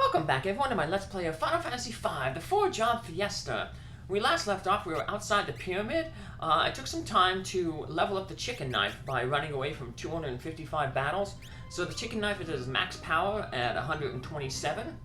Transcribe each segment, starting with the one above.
Welcome back everyone to my Let's Play of Final Fantasy V, the 4-job Fiesta. When we last left off, we were outside the pyramid. I took some time to level up the chicken knife by running away from 255 battles. So the chicken knife is at max power at 127,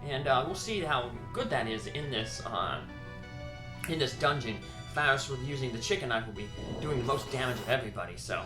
and we'll see how good that is in this dungeon. Faris, with using the chicken knife, will be doing the most damage of everybody. So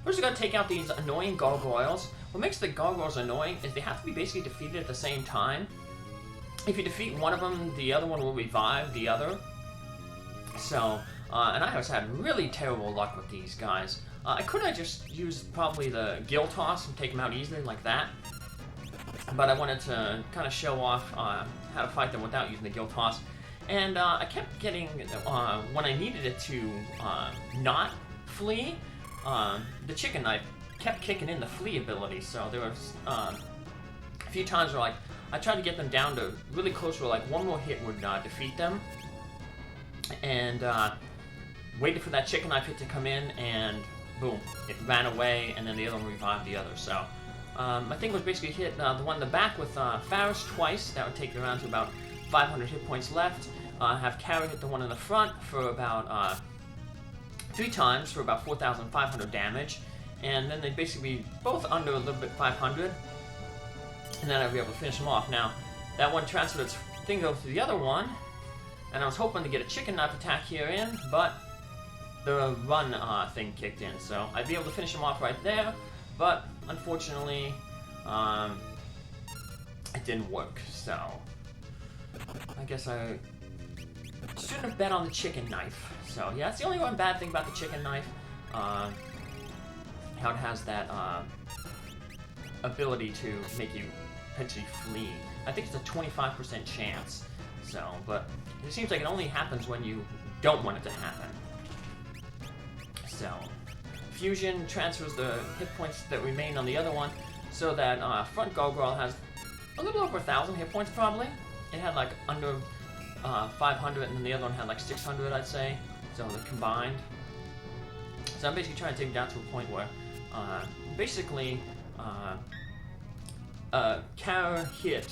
first we gotta take out these annoying gargoyles. What makes the gargoyles annoying is they have to be basically defeated at the same time. If you defeat one of them, the other one will revive the other. So, and I just had really terrible luck with these guys. I could have just used probably the gill toss and take them out easily like that. But I wanted to kind of show off how to fight them without using the gill toss. And I kept getting, when I needed it to not flee, the chicken knife kept kicking in the flee ability, so there was a few times where like I tried to get them down to really close where like one more hit would defeat them, and waited for that chicken knife hit to come in, and boom, it ran away, and then the other one revived the other. So my thing was basically hit the one in the back with Faris twice. That would take you around to about 500 hit points left. Have Carrie hit the one in the front for about 3 times for about 4,500 damage, and then they'd basically be both under a little bit 500, and then I'd be able to finish them off. Now, that one transferred its thing over to the other one, and I was hoping to get a chicken knife attack here in, but the run thing kicked in, so I'd be able to finish them off right there, but unfortunately, it didn't work, so I guess I shouldn't have bet on the chicken knife. So yeah, that's the only one bad thing about the chicken knife. How it has that ability to make you potentially flee. I think it's a 25% chance. So, but it seems like it only happens when you don't want it to happen. So, fusion transfers the hit points that remain on the other one, so that front gargoyle has a little over 1,000 hit points probably. It had like under 500, and then the other one had like 600, I'd say. So they're combined. So I'm basically trying to take it down to a point where, basically, Kara hit.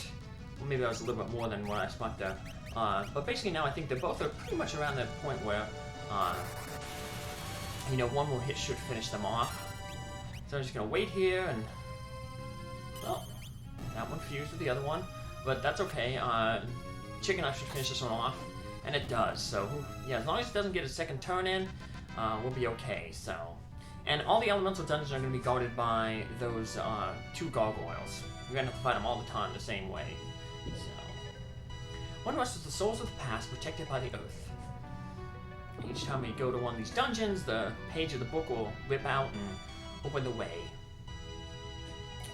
Well, maybe that was a little bit more than what I expected. But basically now I think they both are pretty much around that point where, you know, one more hit should finish them off. So I'm just gonna wait here, and well, that one fused with the other one, but that's okay. Chicken knife should finish this one off, and it does. So yeah, as long as it doesn't get a second turn in, we'll be okay. So, and all the elemental dungeons are going to be guarded by those 2 gargoyles. We're going to have to fight them all the time the same way. So, one of us is the souls of the past protected by the earth. Each time we go to one of these dungeons, the page of the book will rip out and open the way.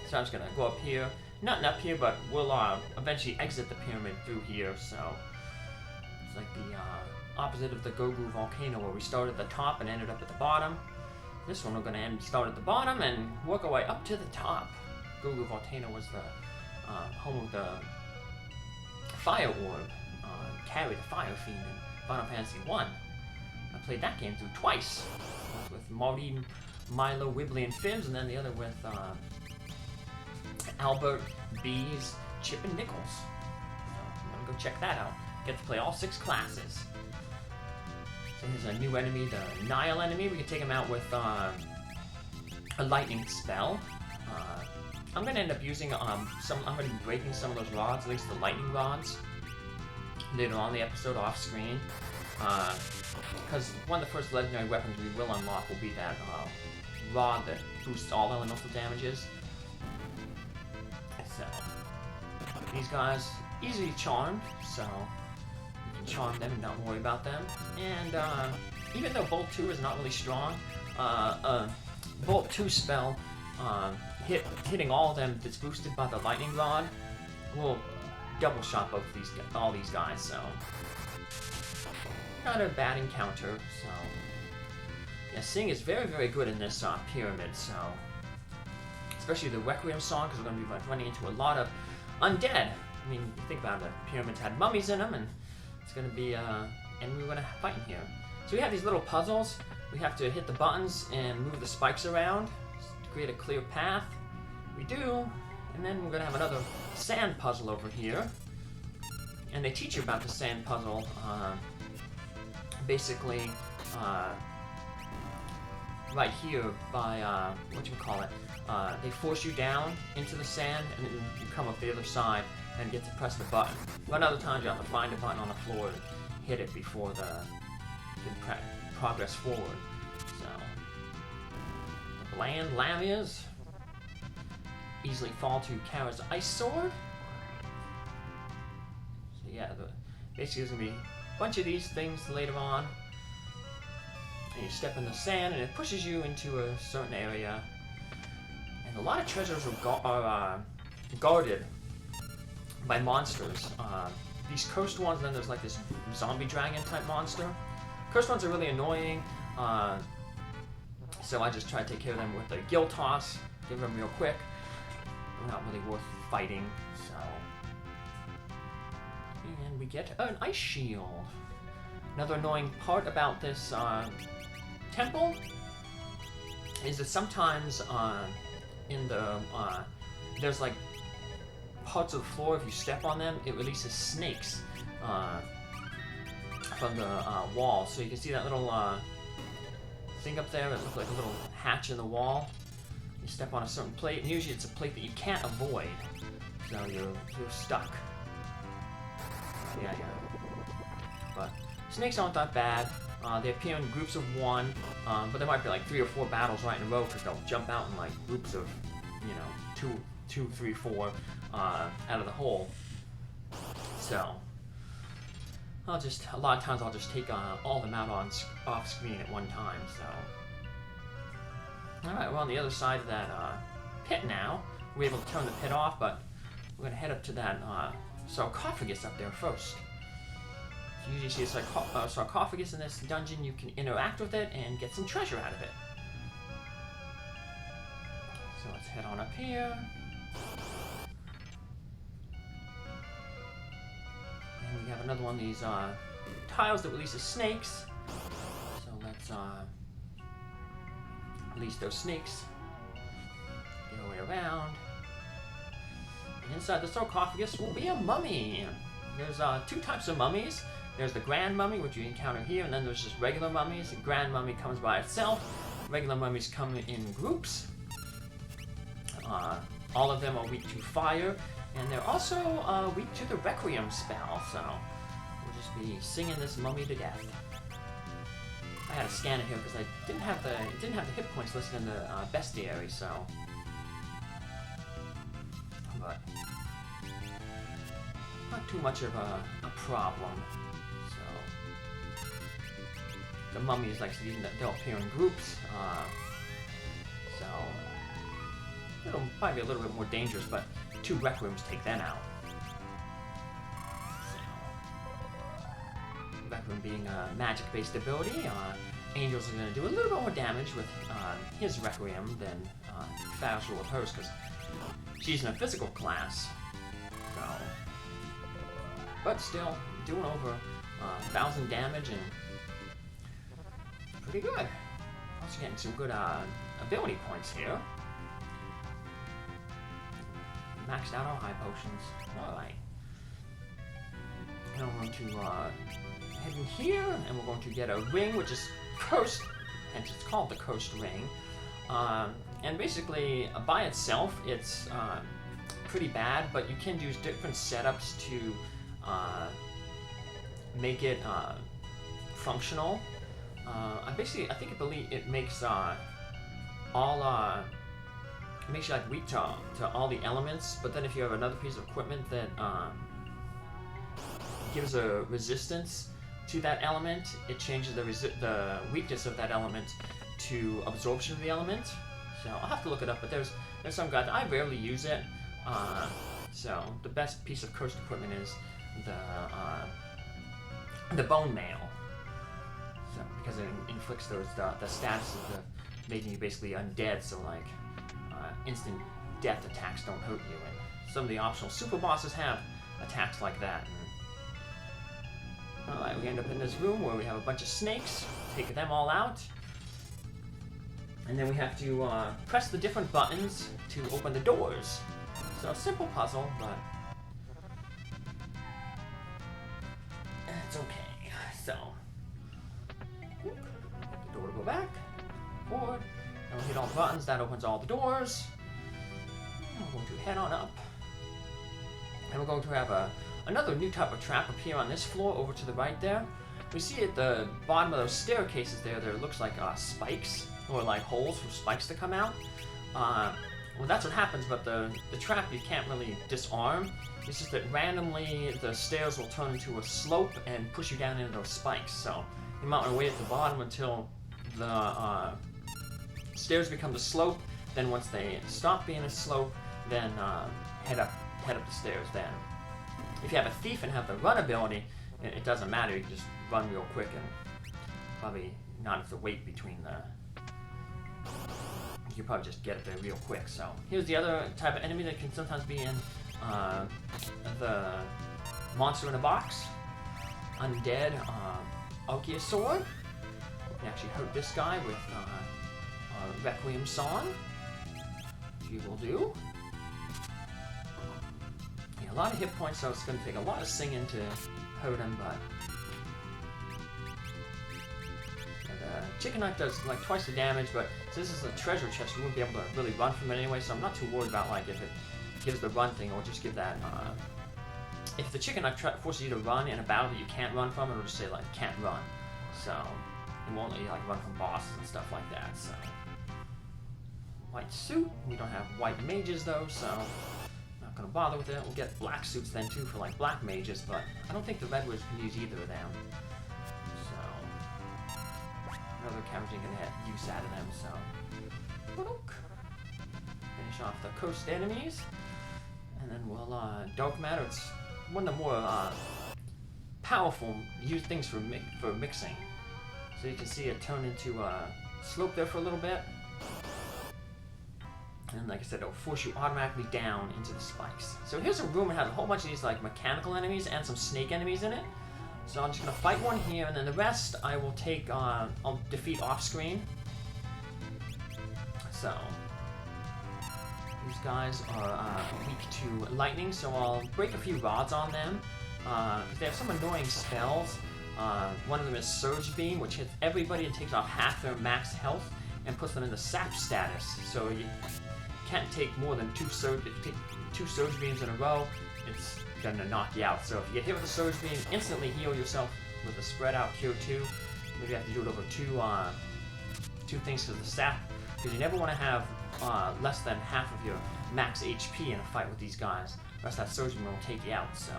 So I'm just going to go up here. Not up here, but we'll eventually exit the pyramid through here, so it's like the opposite of the Gogu volcano where we started at the top and ended up at the bottom. This one we're going to start at the bottom and work our way up to the top. Gogu volcano was the home of the fire orb, Carrie the Fire Fiend in Final Fantasy I. I played that game through twice, with Marty, Milo, Wibbly, and Fibbs, and then the other with Albert, Bees, Chip, and Nichols. So I'm gonna go check that out. Get to play all 6 classes. So here's a new enemy, the Nile enemy. We can take him out with a lightning spell. I'm gonna end up using I'm gonna be breaking some of those rods, at least the lightning rods, later on in the episode off screen. Because one of the first legendary weapons we will unlock will be that rod that boosts all elemental damages. So, these guys, easily charmed, so you can charm them and not worry about them. And even though Bolt 2 is not really strong, Bolt 2 spell, hitting all of them that's boosted by the lightning rod, will double shot all these guys, so not a bad encounter. So yeah, Sing is very, very good in this pyramid, so especially the Requiem song, because we're going to be running into a lot of undead. I mean, think about it, the pyramids had mummies in them, and it's going to be, and we're going to fight in here. So we have these little puzzles. We have to hit the buttons and move the spikes around to create a clear path. We do, And then we're gonna have another sand puzzle over here. And they teach you about the sand puzzle, basically, right here by, they force you down into the sand, and then you come up the other side and get to press the button. But other times you have to find a button on the floor and hit it before you can progress forward. So, the bland Lamias easily fall to Kara's ice sword. So yeah, basically there's going to be a bunch of these things later on. And you step in the sand and it pushes you into a certain area. And a lot of treasures are guarded by monsters. These cursed ones, then there's like this zombie dragon type monster. Cursed ones are really annoying. So I just try to take care of them with a gill toss. Give them real quick. They're not really worth fighting, so. And we get an ice shield. Another annoying part about this temple is that sometimes in the there's like parts of the floor, if you step on them, it releases snakes from the wall. So you can see that little thing up there. It looks like a little hatch in the wall. You step on a certain plate, and usually it's a plate that you can't avoid, so you're stuck. Yeah. But snakes aren't that bad. They appear in groups of one, but there might be like 3 or 4 battles right in a row because they'll jump out in like groups of, 2, 3, 4 out of the hole. So a lot of times I'll just take all of them out off screen at one time. So. Alright, we're on the other side of that pit now. We're able to turn the pit off, but we're going to head up to that sarcophagus up there first. So you usually see a sarcophagus in this dungeon. You can interact with it and get some treasure out of it. So let's head on up here. And we have another one of these tiles that releases snakes. So let's release those snakes. Get our way around. And inside the sarcophagus will be a mummy. There's 2 types of mummies. There's the grand mummy, which you encounter here, and then there's just regular mummies. The grand mummy comes by itself. Regular mummies come in groups. All of them are weak to fire, and they're also weak to the Requiem spell, so we'll just be singing this mummy to death. I had to scan it here because I didn't have the hit points listed in the bestiary, so. But not too much of a problem. So the mummies, like they'll appear in groups, so it'll probably be a little bit more dangerous. But 2 Requiems take them out. Requiem being a magic-based ability, Angel's going to do a little bit more damage with his Requiem than Faust will with hers, because she's in a physical class. So, but still, doing over 1,000 damage and pretty good. Also getting some good ability points here. Maxed out our high potions. Alright. Now we're going to head in here, and we're going to get a ring, which is cursed, hence it's called the cursed ring. And basically, by itself, it's pretty bad, but you can use different setups to make it functional. I believe it makes it makes you like weak to all the elements, but then if you have another piece of equipment that gives a resistance to that element, it changes the weakness of that element to absorption of the element. So I'll have to look it up, but there's some guys. I rarely use it. So the best piece of cursed equipment is the bone mail. So because it inflicts the status of making you basically undead. So like instant death attacks don't hurt you, and some of the optional super bosses have attacks like that. Alright, we end up in this room where we have a bunch of snakes. Take them all out. And then we have to press the different buttons to open the doors. So a simple puzzle, but it's okay. So the door to go back, forward, and we'll hit all the buttons. That opens all the doors. And we're going to head on up, and we're going to have another new type of trap appear on this floor over to the right there. We see at the bottom of those staircases there looks like spikes, or like holes for spikes to come out. Well, that's what happens, but the trap you can't really disarm. It's just that randomly the stairs will turn into a slope and push you down into those spikes. So you might want to wait at the bottom until the stairs become the slope. Then once they stop being a slope, then head up the stairs. Then, if you have a thief and have the run ability, it doesn't matter. You can just run real quick and probably not have to wait between the. You can probably just get it there real quick. So here's the other type of enemy that can sometimes be in the monster in a box, undead Archaeosaur. You can actually hurt this guy with Requiem Song, which you will do. Yeah, a lot of hit points, so it's going to take a lot of singing to hurt him, but. Chicken Knife does like twice the damage, but since this is a treasure chest, you wouldn't be able to really run from it anyway, so I'm not too worried about like if it gives the run thing or just give that. If the Chicken Knife forces you to run in a battle that you can't run from, it'll just say like can't run, so it won't let you like run from bosses and stuff like that. So white suit, we don't have white mages though, so not gonna bother with it. We'll get black suits then too for like black mages, but I don't think the red wizards can use either of them. Other cameras ain't gonna have use out of them, so finish off the coast enemies, and then we'll dark matter. It's one of the more powerful things for mixing. So you can see it turn into a slope there for a little bit, and like I said, it'll force you automatically down into the spikes. So here's a room that has a whole bunch of these like mechanical enemies and some snake enemies in it. So I'm just going to fight one here, and then the rest I will take, I'll defeat off-screen. So, these guys are weak to lightning, so I'll break a few rods on them. They have some annoying spells. One of them is Surge Beam, which hits everybody and takes off half their max health and puts them in the sap status. So you can't take more than two Surge Beams in a row. It's gonna knock you out. So if you get hit with a Surge Beam, instantly heal yourself with a spread out Cure 2. Maybe you have to do it over two things for the sap, because you never want to have less than half of your max HP in a fight with these guys. The rest of that Surge Beam will take you out. So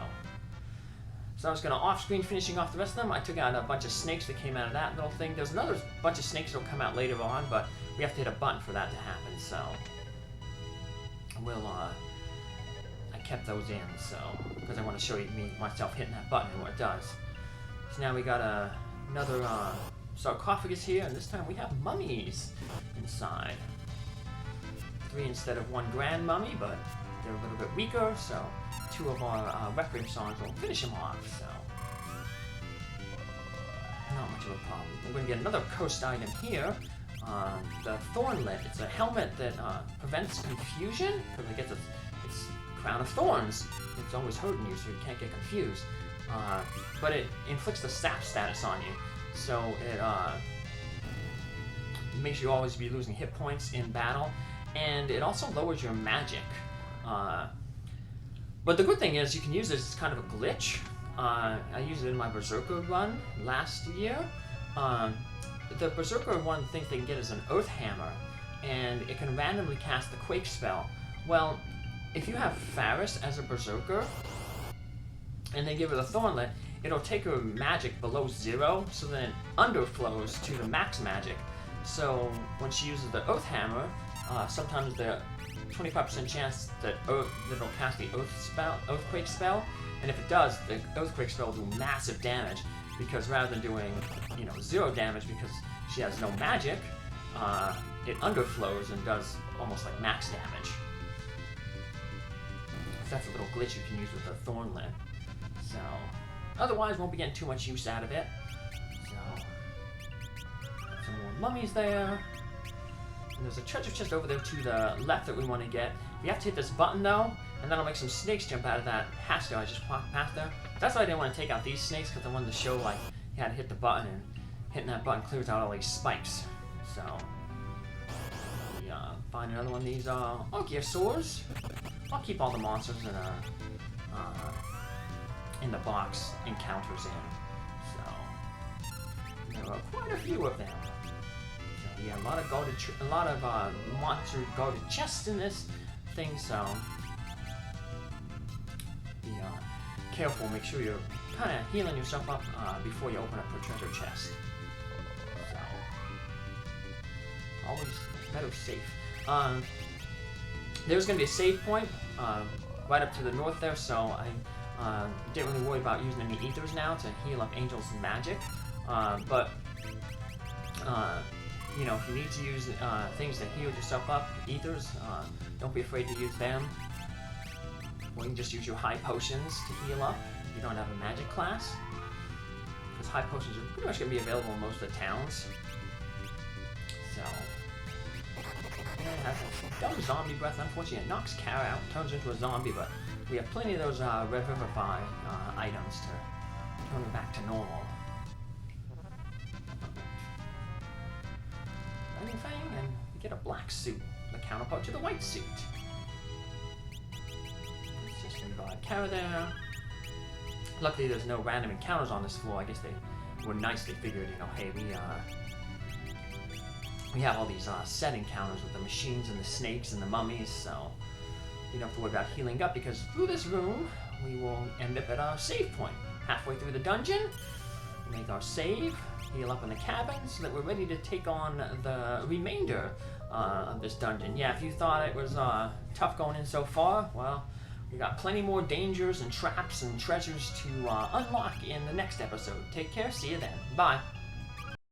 I was gonna off-screen finishing off the rest of them. I took out a bunch of snakes that came out of that little thing. There's another bunch of snakes that'll come out later on, but we have to hit a button for that to happen. So we'll kept those in, so because I want to show you myself hitting that button and what it does. So now we got another sarcophagus here, and this time we have mummies inside. 3 instead of 1 grand mummy, but they're a little bit weaker, so 2 of our Requiem songs will finish them off. So not much of a problem. We're going to get another coast item here. The Thornlet. It's a helmet that prevents confusion because it gets its crown of thorns. It's always hurting you, so you can't get confused. But it inflicts the sap status on you, so it makes you always be losing hit points in battle, and it also lowers your magic. But the good thing is you can use it as kind of a glitch. I used it in my Berserker run last year. The Berserker, one of the things they can get is an Earth Hammer, and it can randomly cast the Quake spell. Well, if you have Faris as a Berserker, and they give her the Thornlet, it'll take her magic below 0, so then it underflows to the max magic. So when she uses the Earth Hammer, sometimes the 25% chance that it'll cast the Earthquake spell, and if it does, the Earthquake spell will do massive damage, because rather than doing 0 damage because she has no magic, it underflows and does almost like max damage. So that's a little glitch you can use with the Thornlet. So otherwise, won't be getting too much use out of it. So some more mummies there. And there's a treasure chest over there to the left that we want to get. We have to hit this button though, And then I'll make some snakes jump out of that hatch that I just walked past there. That's why I didn't want to take out these snakes, because I wanted to show, like, you had to hit the button, and hitting that button clears out all these spikes. So, yeah, find another one of these, Ogiosaurs. I'll keep all the monsters in the box encounters in. So, there are quite a few of them. So, yeah, a lot of monster guarded chests in this thing, so be careful, make sure you're kind of healing yourself up before you open up your treasure chest. So, always better safe. There's going to be a save point right up to the north there, so I didn't really worry about using any ethers now to heal up Angel's magic. But you know, if you need to use things to heal yourself up, ethers, don't be afraid to use them. Or you can just use your high potions to heal up if you don't have a magic class. Because high potions are pretty much going to be available in most of the towns. So, yeah, it has a dumb zombie breath. Unfortunately, it knocks Kara out, turns into a zombie, but we have plenty of those revivify items to turn it back to normal. And you get a black suit, the counterpart to the white suit. It's just gonna go like Kara there. Luckily, there's no random encounters on this floor. I guess they were nicely figured, you know, hey, we have all these set encounters with the machines and the snakes and the mummies, so we don't have to worry about healing up, because through this room, we will end up at our save point. Halfway through the dungeon, we make our save, heal up in the cabin, so that we're ready to take on the remainder of this dungeon. Yeah, if you thought it was tough going in so far, well, we got plenty more dangers and traps and treasures to unlock in the next episode. Take care, see you then. Bye.